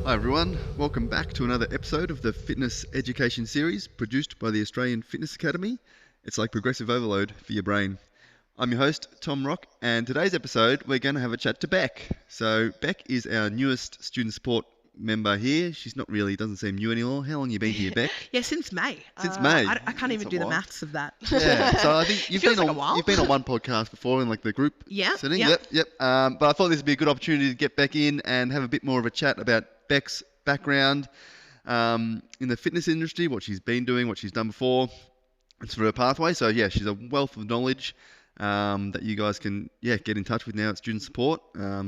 Hi everyone, welcome back to another episode of the Fitness Education Series produced by the Australian Fitness Academy. It's like progressive overload for your brain. I'm your host, Tom Rock, and today's episode we're going to have a chat to Becc. So Becc is our newest student support member here. She's not really, doesn't seem new anymore. How long have you been here, Becc? Yeah, since May. Since May. I can't even do the maths of that. Yeah, so I think you've been on one podcast before in like the group setting. Yep. But I thought this would be a good opportunity to get Becc in and have a bit more of a chat about Becc's background in the fitness industry, what she's been doing, what she's done before, and sort of her pathway. So yeah, she's a wealth of knowledge that you guys can get in touch with now at student support.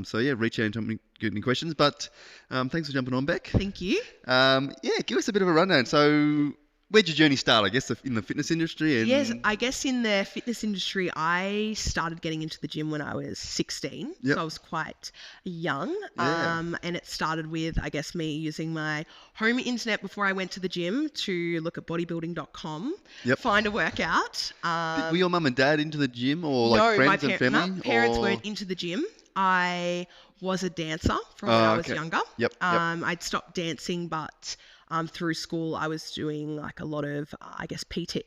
So yeah, reach out and get any questions. But thanks for jumping on, Becc. Thank you. Give us a bit of a rundown. So where'd your journey start, I guess, in the fitness industry? And yes, I guess in the fitness industry, I started getting into the gym when I was 16. Yep. So I was quite young. Yeah. And it started with, I guess, me using my home internet before I went to the gym to look at bodybuilding.com, find a workout. Were your mum and dad into the gym or like friends and family? No, parents weren't into the gym. I was a dancer from when I was younger. Yep. I'd stopped dancing, but through school I was doing like a lot of, I guess, PT,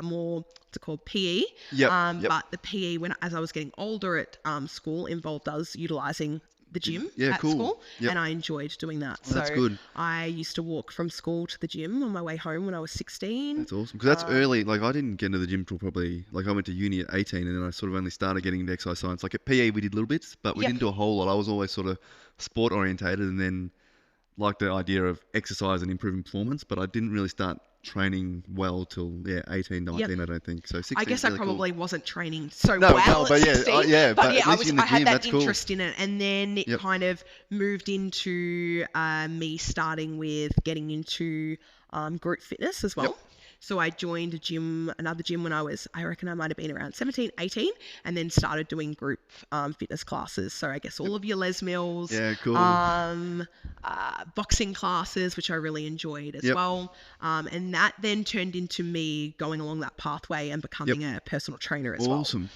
more what's it called, PE. But the PE, as I was getting older at school, involved us utilising the gym at school, and I enjoyed doing that. Oh, that's good. I used to walk from school to the gym on my way home when I was 16. That's awesome, because that's early. Like I didn't get into the gym till probably, like I went to uni at 18, and then I sort of only started getting into exercise science. Like at PE we did little bits, but we didn't do a whole lot. I was always sort of sport orientated, and then liked the idea of exercise and improving performance, but I didn't really start training well till 18, 19, I don't think. So 16. I guess really I probably cool. wasn't training well at 16. I had that interest in it, and then it kind of moved into me starting with getting into group fitness as well. So I joined another gym when I reckon I might have been around 17, 18, and then started doing group fitness classes. So I guess all of your Les Mills, boxing classes, which I really enjoyed as well. And that then turned into me going along that pathway and becoming a personal trainer as well. Awesome.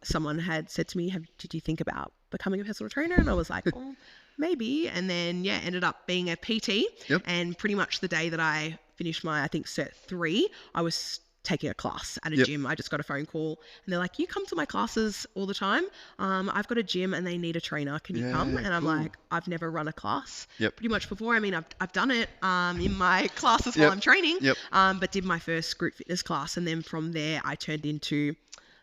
Someone had said to me, did you think about becoming a personal trainer? And I was like, well, maybe. And then, ended up being a PT. And pretty much the day that I finished my, I think, Cert 3, I was taking a class at a gym. I just got a phone call and they're like, you come to my classes all the time. I've got a gym and they need a trainer. Can you come? And I'm like, I've never run a class pretty much before. I mean, I've done it in my classes while I'm training, but did my first group fitness class. And then from there, I turned into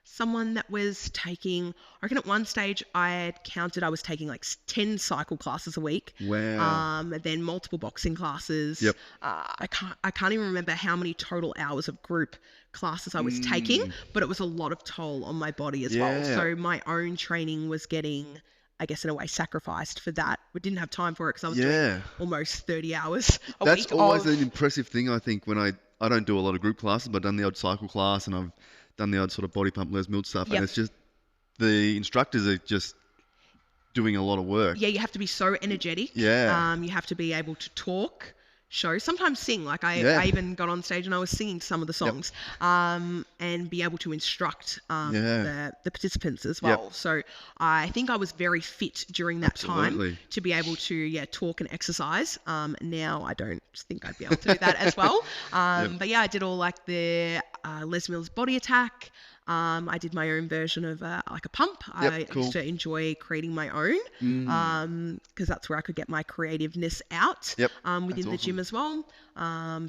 someone that was taking, I reckon at one stage I had counted I was taking like 10 cycle classes a week. Wow. Then multiple boxing classes. I can't even remember how many total hours of group classes I was taking, but it was a lot of toll on my body as well. So my own training was getting, I guess in a way, sacrificed for that. We didn't have time for it because I was doing almost 30 hours a week. That's always an impressive thing, I think, when I don't do a lot of group classes, but I've done the odd cycle class and I've done the odd sort of body pump, Les Mills stuff, and it's just the instructors are just doing a lot of work. Yeah, you have to be so energetic. You have to be able to talk, show, sometimes sing. Like I even got on stage and I was singing some of the songs, and be able to instruct the participants as well. So I think I was very fit during that time to be able to talk and exercise. Now I don't think I'd be able to do that as well. But I did all like the Les Mills body attack. I did my own version of like a pump. I used to enjoy creating my own because that's where I could get my creativeness out within the gym as well.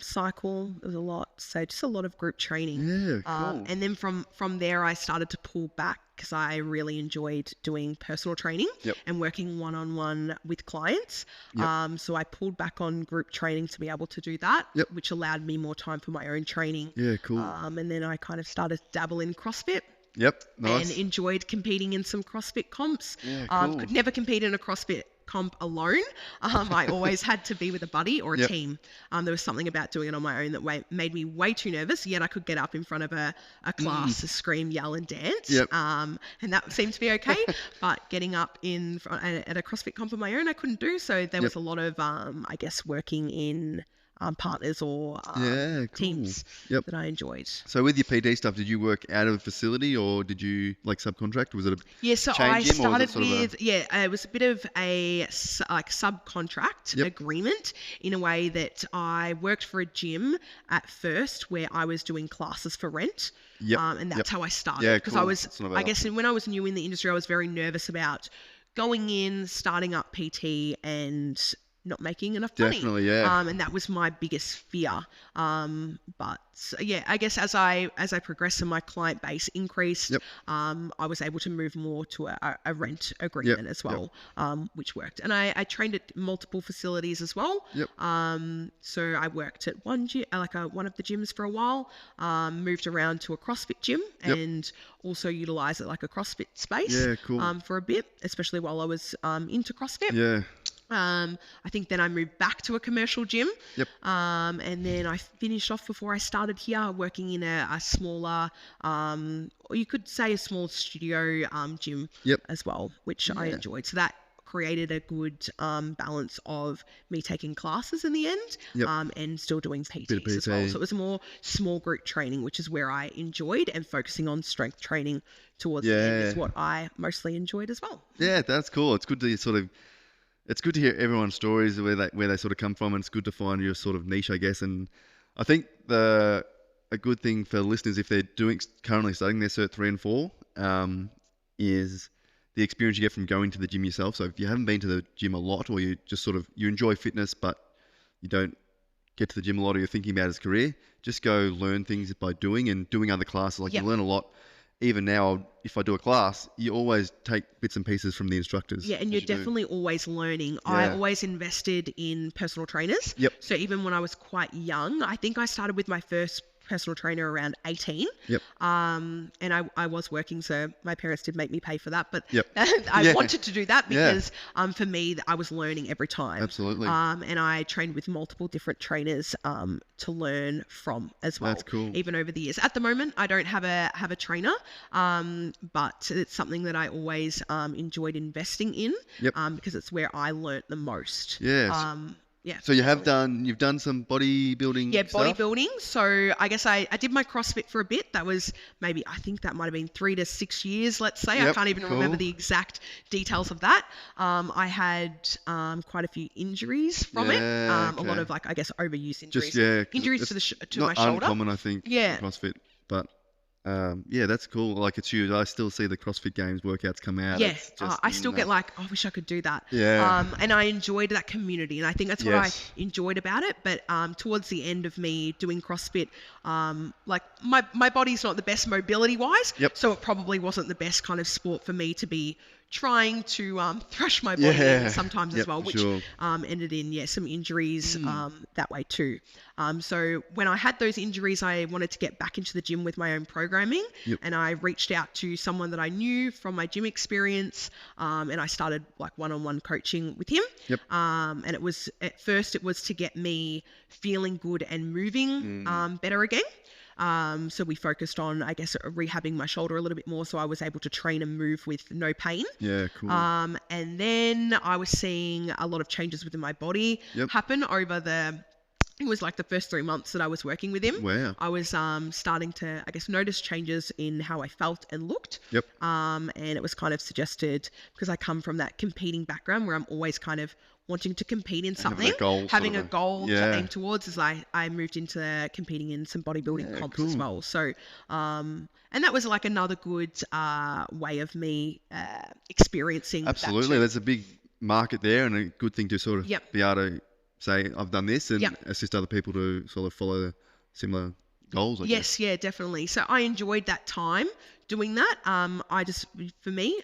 Cycle, there was a lot. So just a lot of group training. And then from there I started to pull back because I really enjoyed doing personal training and working one-on-one with clients. So I pulled back on group training to be able to do that, which allowed me more time for my own training. And then I kind of started to dabble in CrossFit. Nice. And enjoyed competing in some CrossFit comps. Could never compete in a CrossFit comp alone. I always had to be with a buddy or a team. There was something about doing it on my own that made me way too nervous, yet I could get up in front of a class to scream, yell and dance. And that seemed to be okay. But getting up at a CrossFit comp on my own, I couldn't do. So there was a lot of, I guess, working in partners or teams that I enjoyed. So with your PT stuff, did you work out of a facility or did you like subcontract? Was it a so I started with it was a bit of a subcontract agreement in a way that I worked for a gym at first where I was doing classes for rent. And that's how I started, because I guess when I was new in the industry, I was very nervous about going in, starting up PT and not making enough money. Definitely, yeah. And that was my biggest fear. But yeah, I guess as I progressed and my client base increased, I was able to move more to a rent agreement as well, which worked. And I trained at multiple facilities as well. So I worked at one gym, one of the gyms for a while, moved around to a CrossFit gym and also utilized it like a CrossFit space for a bit, especially while I was into CrossFit. I think then I moved back to a commercial gym. And then I finished off before I started here working in a smaller, or you could say a small studio gym as well, which I enjoyed. So that created a good balance of me taking classes in the end and still doing PTs as well. So it was more small group training, which is where I enjoyed, and focusing on strength training towards the end is what I mostly enjoyed as well. Yeah, that's cool. It's good to it's good to hear everyone's stories where they sort of come from, and it's good to find your sort of niche, I guess. And I think a good thing for listeners, if they're currently studying their Cert 3 and 4, is the experience you get from going to the gym yourself. So if you haven't been to the gym a lot, or you just you enjoy fitness, but you don't get to the gym a lot, or you're thinking about it as a career, just go learn things by doing other classes. You learn a lot. Even now, if I do a class, you always take bits and pieces from the instructors. Yeah, and you're definitely always learning. I always invested in personal trainers. So even when I was quite young, I think I started with my first personal trainer around 18. And I was working, so my parents did make me pay for that, but I wanted to do that because for me, I was learning every time. Absolutely. And I trained with multiple different trainers to learn from as well. That's cool. Even over the years. At the moment, I don't have a trainer, but it's something that I always enjoyed investing in because it's where I learnt the most. So you've done some bodybuilding stuff? Bodybuilding. So I guess I did my CrossFit for a bit. That was I think that might have been 3 to 6 years, let's say. I can't even remember the exact details of that. I had quite a few injuries from it. A lot of I guess overuse injuries. Injuries to my shoulder. Not uncommon, I think, CrossFit. But that's cool. It's huge. I still see the CrossFit Games workouts come out. I still get I wish I could do that. And I enjoyed that community, and I think that's what I enjoyed about it. But towards the end of me doing CrossFit, my body's not the best mobility wise, so it probably wasn't the best kind of sport for me to be trying to thrash my body in sometimes as well, which ended in some injuries that way too. So when I had those injuries, I wanted to get back into the gym with my own programming, and I reached out to someone that I knew from my gym experience, and I started one-on-one coaching with him. And at first it was to get me feeling good and moving better again. So we focused on, I guess, rehabbing my shoulder a little bit more, so I was able to train and move with no pain. Cool. And then I was seeing a lot of changes within my body happen over it was the first 3 months that I was working with him. Wow. I was starting to, I guess, notice changes in how I felt and looked. And it was kind of suggested, because I come from that competing background where I'm always kind of wanting to compete in something, having a goal to aim towards, as I moved into competing in some bodybuilding comps as well. So, and that was another good way of me experiencing. Absolutely. There's a big market there, and a good thing to sort of be able to say, I've done this, and assist other people to sort of follow similar goals, I guess. Yeah, definitely. So I enjoyed that time doing that. For me,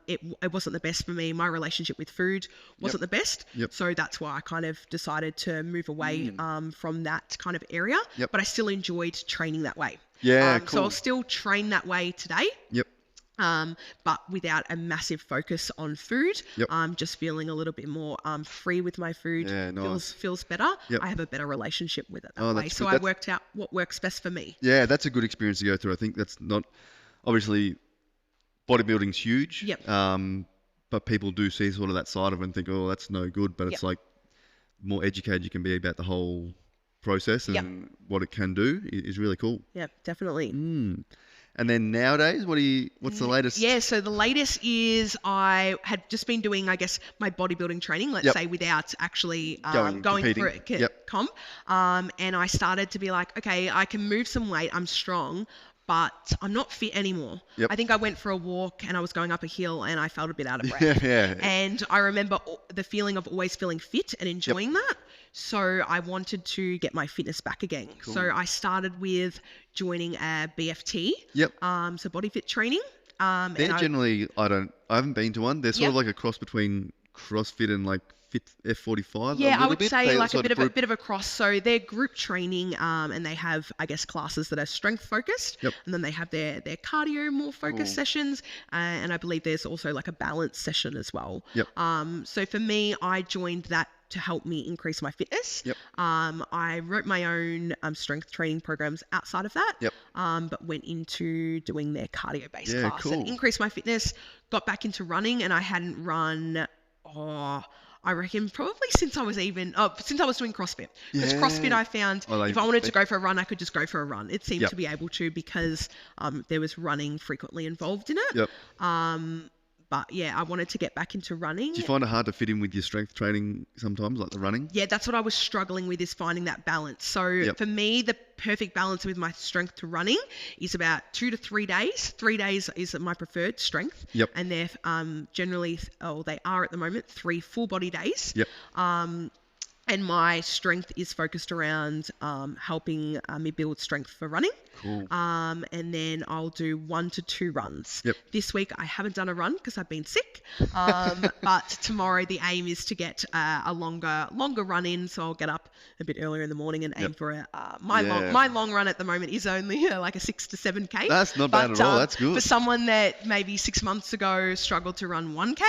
it wasn't the best for me. My relationship with food wasn't the best. So that's why I kind of decided to move away from that kind of area. But I still enjoyed training that way. Cool. So I'll still train that way today. But without a massive focus on food. Just feeling a little bit more free with my food. Feels better. I have a better relationship with it that way. So I worked out what works best for me. That's a good experience to go through. I think that's not, obviously, bodybuilding's huge. But people do see sort of that side of it and think, oh, that's no good. But it's more educated you can be about the whole process and what it can do is really cool. Yeah, definitely. And then nowadays, what's the latest? Yeah, so the latest is I had just been doing, I guess, my bodybuilding training, let's say, without actually going for a comp. And I started to be like, okay, I can move some weight, I'm strong, but I'm not fit anymore. I think I went for a walk and I was going up a hill and I felt a bit out of breath. And I remember the feeling of always feeling fit and enjoying that. So I wanted to get my fitness back again. Cool. So I started with joining a BFT. So body fit training. They're generally, I haven't been to one. They're sort of like a cross between CrossFit and like Fit F45. Yeah, I would say like a bit of a cross. So they're group training, and they have, I guess, classes that are strength focused, and then they have their cardio more focused sessions, and I believe there's also like a balance session as well. So for me, I joined that to help me increase my fitness. I wrote my own strength training programs outside of that, but went into doing their cardio-based class and increased my fitness, got back into running, and I hadn't run, I reckon probably since I was doing CrossFit. Because CrossFit, I found if I wanted to go for a run, I could just go for a run. It seemed to be able to because there was running frequently involved in it. But yeah, I wanted to get back into running. Do you find it hard to fit in with your strength training sometimes, like the running? Yeah, that's what I was struggling with, is finding that balance. So for me, the perfect balance with my strength to running is about 2 to 3 days. 3 days is my preferred strength. And they're generally, they are at the moment, 3 full body days. And my strength is focused around helping me build strength for running. And then I'll do 1 to 2 runs. This week I haven't done a run because I've been sick. But tomorrow the aim is to get a longer run in. So I'll get up a bit earlier in the morning and aim for my long run at the moment is only like a 6 to 7K. That's not bad at all. That's good. For someone that maybe 6 months ago struggled to run 1K,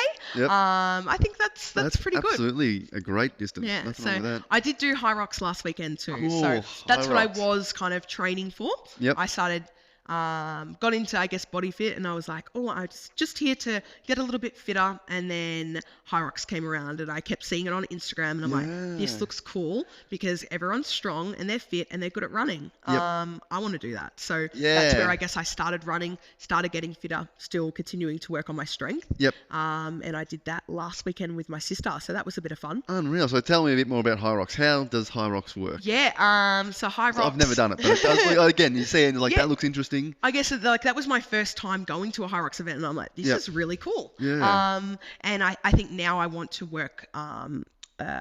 I think that's pretty good. Absolutely a great distance. Yeah. So I did do Hyrox last weekend too. So that's what I was kind of training for. I started, got into, I guess, body fit, and I was like, I was just here to get a little bit fitter. And then Hyrox came around and I kept seeing it on Instagram, and I'm like, this looks cool because everyone's strong and they're fit and they're good at running. I want to do that. So that's where I guess I started running, started getting fitter, still continuing to work on my strength. And I did that last weekend with my sister. So that was a bit of fun. Unreal. So tell me a bit more about Hyrox. How does Hyrox work? So Hyrox. So I've never done it, but it does, again, you see, and that looks interesting. I guess that was my first time going to a Hyrox event, and I'm like, this is really cool. And I think now I want to work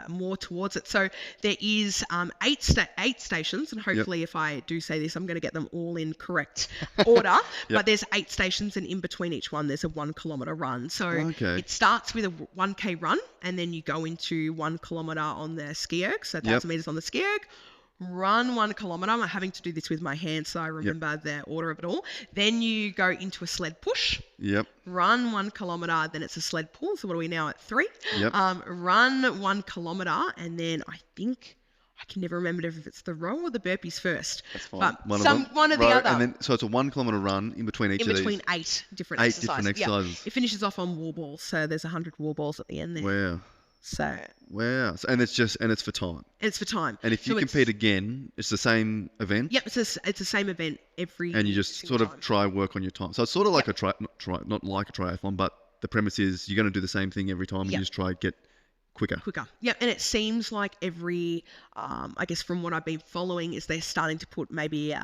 more towards it. So there is 8 stations, and hopefully if I do say this, I'm going to get them all in correct order. But there's 8 stations, and in between each one, there's a 1 kilometer run. So it starts with a 1K run, and then you go into 1 kilometer on the ski erg, so 1,000 meters on the ski erg. Run 1 kilometer. I'm having to do this with my hands, so I remember the order of it all. Then you go into a sled push. Run 1 kilometer, then it's a sled pull. So what are we now at 3? Run 1 kilometer, and then I think I can never remember if it's the row or the burpees first. That's fine. But one or the other. And then, so it's a 1 kilometer run in between each of these. In between 8 different exercises. It finishes off on wall balls, so there's 100 wall balls at the end there. Wow. So and it's for time. It's for time. And if you compete again, it's the same event. Yep, it's the same event every. And you just sort of try work on your time. So it's sort of like not like a triathlon, but the premise is you're going to do the same thing every time, and you just try to get quicker. Yep, and it seems like every, I guess from what I've been following, is they're starting to put maybe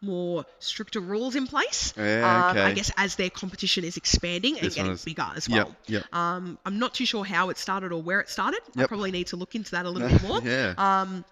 more stricter rules in place. I guess as their competition is expanding and getting bigger as well. I'm not too sure how it started or where it started. I probably need to look into that a little bit more.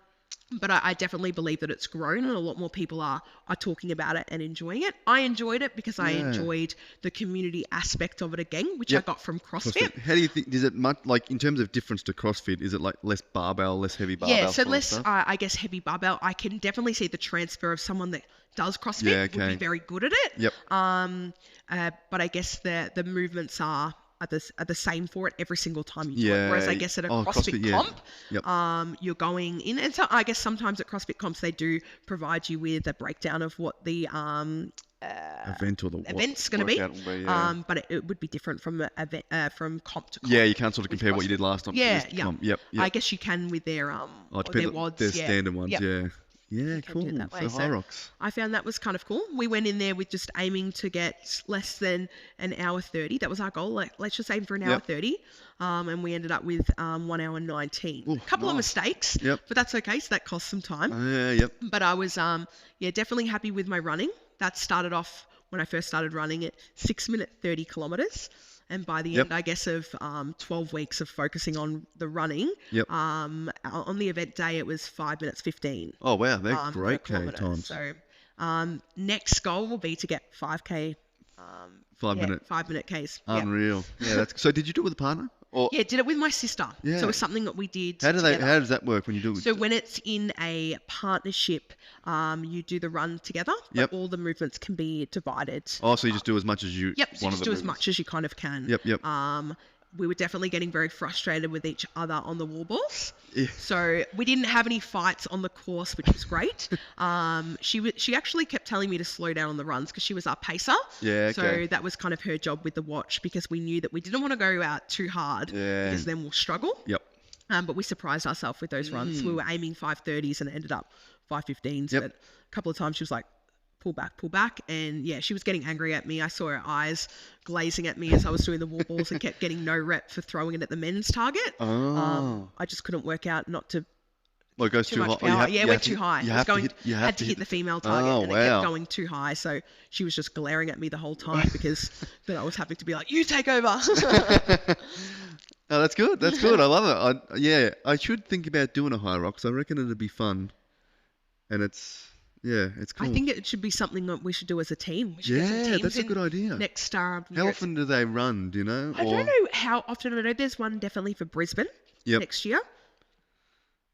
But I definitely believe that it's grown, and a lot more people are talking about it and enjoying it. I enjoyed it because I enjoyed the community aspect of it again, which I got from CrossFit. How do you think, is it much, like in terms of difference to CrossFit, is it like less barbell, less heavy barbell? Yeah, so less, I guess, heavy barbell. I can definitely see the transfer of someone that does CrossFit would be very good at it. But I guess the movements are the same for it every single time you do it. Whereas I guess at a CrossFit comp, you're going in, and so I guess sometimes at CrossFit comps they do provide you with a breakdown of what the event or the event's going to be. But it would be different from from comp to comp. Yeah, you can't sort of compare what you did last time. Yeah, Yep. I guess you can with their their WODs. Their standard ones, yeah. Yeah, cool. So Hyrox. I found that was kind of cool. We went in there with just aiming to get less than an hour 30. That was our goal. Like, let's just aim for an hour 30. And we ended up with 1 hour 19. A couple of mistakes, but that's okay. So that cost some time. But I was definitely happy with my running. That started off when I first started running at 6 minute 30 kilometers. And by the end, I guess, of 12 weeks of focusing on the running, on the event day, it was 5 minutes 15. Oh, wow. They're great K times. So next goal will be to get 5K. 5 minute. 5 minute Ks. Unreal. Yeah. So did you do it with a partner? Or? Yeah, did it with my sister. Yeah. So it was something that we did How does that work when you do it? So when it's in a partnership, you do the run together, but all the movements can be divided. Oh, so you just do as much as you so you just do as much as you kind of can. We were definitely getting very frustrated with each other on the wall balls. Yeah. So we didn't have any fights on the course, which was great. She actually kept telling me to slow down on the runs because she was our pacer. Yeah, okay. So that was kind of her job with the watch because we knew that we didn't want to go out too hard because then we'll struggle. But we surprised ourselves with those runs. We were aiming 5:30s and it ended up 5:15s. But a couple of times she was like, pull back. And she was getting angry at me. I saw her eyes glazing at me as I was doing the wall balls and kept getting no rep for throwing it at the men's target. I just couldn't work out not to. Well, it goes too high. It went too high. You had to hit the female target it kept going too high. So she was just glaring at me the whole time because then I was having to be like, you take over. Oh, that's good. That's good. I love it. I should think about doing a Hyrox. I reckon it'd be fun. And it's cool. I think it should be something that we should do as a team. That's a good idea. Next How often do they run, do you know? I don't know how often. I know there's one definitely for Brisbane next year.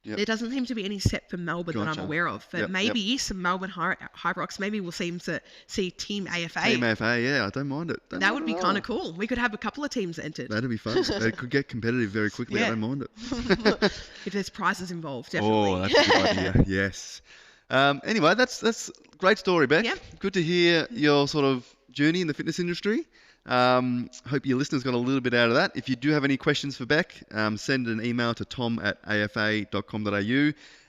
There doesn't seem to be any set for Melbourne that I'm aware of. But maybe some Melbourne Hyrox. Maybe we'll see Team AFA. Team AFA, yeah. I don't mind it. That would be kind of cool. We could have a couple of teams entered. That'd be fun. It could get competitive very quickly. I don't mind it. If there's prizes involved, definitely. Oh, that's a good idea. Yes. Anyway, that's great story, Becc. Good to hear your sort of journey in the fitness industry. Hope your listeners got a little bit out of that. If you do have any questions for Becc, send an email to tom@afa.com.au.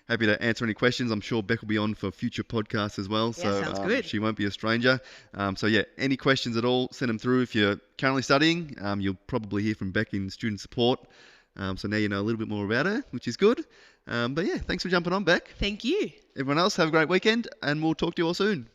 Happy to answer any questions. I'm sure Becc will be on for future podcasts as well. Sounds good. She won't be a stranger. Any questions at all, send them through. If you're currently studying, you'll probably hear from Becc in student support. So now you know a little bit more about her, which is good. Thanks for jumping on, Becc. Thank you. Everyone else, have a great weekend, and we'll talk to you all soon.